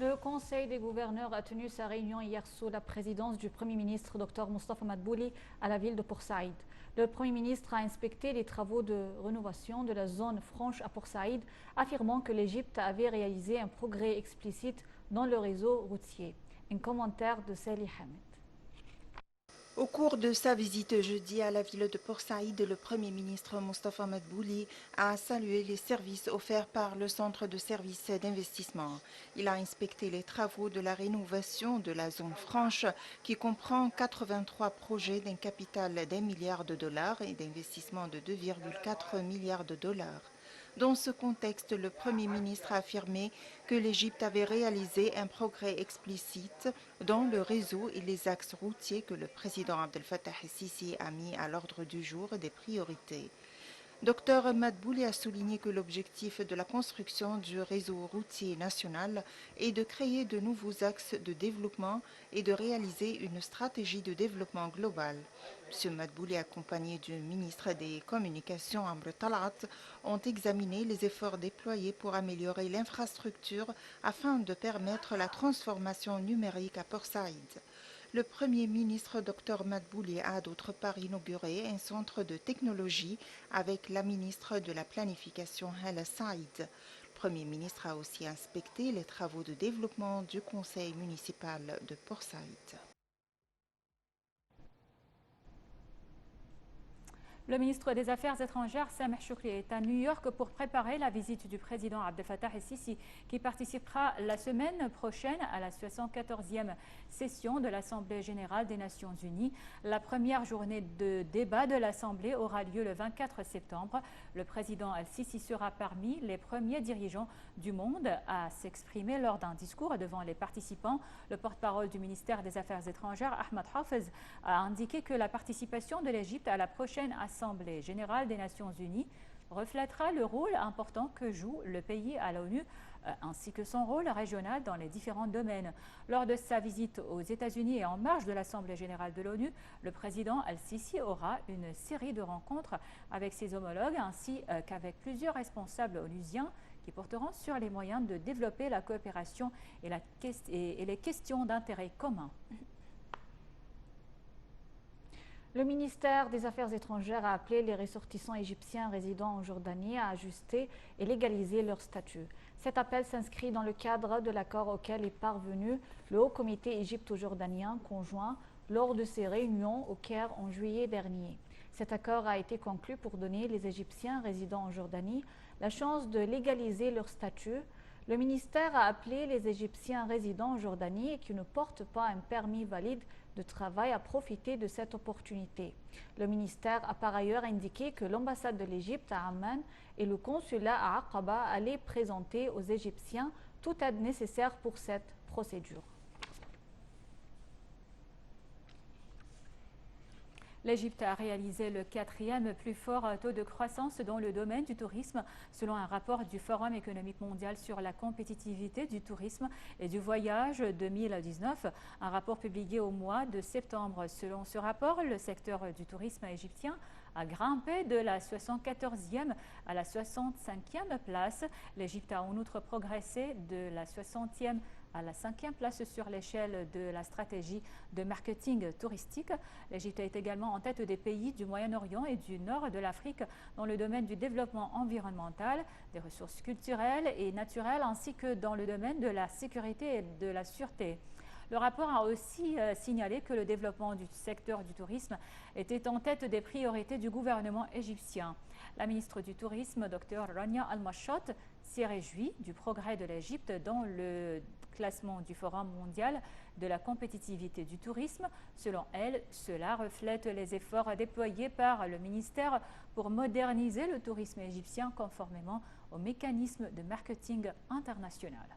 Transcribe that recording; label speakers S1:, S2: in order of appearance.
S1: Le Conseil des gouverneurs a tenu sa réunion hier sous la présidence du Premier ministre Dr Moustapha Madbouli à la ville de Port Saïd. Le Premier ministre a inspecté les travaux de rénovation de la zone franche à Port Saïd, affirmant que l'Égypte avait réalisé un progrès explicite dans le réseau routier. Un commentaire de Salih Hamed.
S2: Au cours de sa visite jeudi à la ville de Port Saïd, le Premier ministre Moustapha Madbouli a salué les services offerts par le Centre de services d'investissement. Il a inspecté les travaux de la rénovation de la zone franche qui comprend 83 projets d'un capital d'1 milliard de dollars et d'investissement de 2,4 milliards de dollars. Dans ce contexte, le Premier ministre a affirmé que l'Égypte avait réalisé un progrès explicite dans le réseau et les axes routiers que le président Abdel Fattah el-Sisi a mis à l'ordre du jour des priorités. Dr Madbouli a souligné que l'objectif de la construction du réseau routier national est de créer de nouveaux axes de développement et de réaliser une stratégie de développement global. M. Madbouli, accompagné du ministre des Communications Amr Talat, ont examiné les efforts déployés pour améliorer l'infrastructure afin de permettre la transformation numérique à Port Saïd. Le Premier ministre Dr Madbouli a d'autre part inauguré un centre de technologie avec la ministre de la Planification Hala Saïd. Le Premier ministre a aussi inspecté les travaux de développement du conseil municipal de Port Saïd.
S1: Le ministre des Affaires étrangères, Sameh Choukri, est à New York pour préparer la visite du président Abdel Fattah el-Sisi, qui participera la semaine prochaine à la 74e session de l'Assemblée générale des Nations unies. La première journée de débat de l'Assemblée aura lieu le 24 septembre. Le président el-Sisi sera parmi les premiers dirigeants du monde à s'exprimer lors d'un discours devant les participants. Le porte-parole du ministère des Affaires étrangères, Ahmad Hafez, a indiqué que la participation de l'Égypte à la prochaine Assemblée générale des Nations unies reflètera le rôle important que joue le pays à l'ONU ainsi que son rôle régional dans les différents domaines. Lors de sa visite aux États-Unis et en marge de l'Assemblée générale de l'ONU, le président al-Sisi aura une série de rencontres avec ses homologues ainsi qu'avec plusieurs responsables onusiens qui porteront sur les moyens de développer la coopération et les questions d'intérêt commun. Le ministère des Affaires étrangères a appelé les ressortissants égyptiens résidant en Jordanie à ajuster et légaliser leur statut. Cet appel s'inscrit dans le cadre de l'accord auquel est parvenu le Haut Comité égypto-jordanien conjoint lors de ses réunions au Caire en juillet dernier. Cet accord a été conclu pour donner les Égyptiens résidant en Jordanie la chance de légaliser leur statut. Le ministère a appelé les Égyptiens résidant en Jordanie et qui ne portent pas un permis valide de travail à profiter de cette opportunité. Le ministère a par ailleurs indiqué que l'ambassade de l'Égypte à Amman et le consulat à Aqaba allaient présenter aux Égyptiens toute aide nécessaire pour cette procédure. L'Égypte a réalisé le 4e plus fort taux de croissance dans le domaine du tourisme, selon un rapport du Forum économique mondial sur la compétitivité du tourisme et du voyage 2019, un rapport publié au mois de septembre. Selon ce rapport, le secteur du tourisme égyptien a grimpé de la 74e à la 65e place. L'Égypte a en outre progressé de la 60e à la 5e place sur l'échelle de la stratégie de marketing touristique. L'Égypte est également en tête des pays du Moyen-Orient et du nord de l'Afrique dans le domaine du développement environnemental, des ressources culturelles et naturelles, ainsi que dans le domaine de la sécurité et de la sûreté. Le rapport a aussi signalé que le développement du secteur du tourisme était en tête des priorités du gouvernement égyptien. La ministre du Tourisme, Dr Rania Al-Mashot, s'est réjouie du progrès de l'Égypte dans le classement du Forum mondial de la compétitivité du tourisme. Selon elle, cela reflète les efforts déployés par le ministère pour moderniser le tourisme égyptien conformément au mécanisme de marketing international.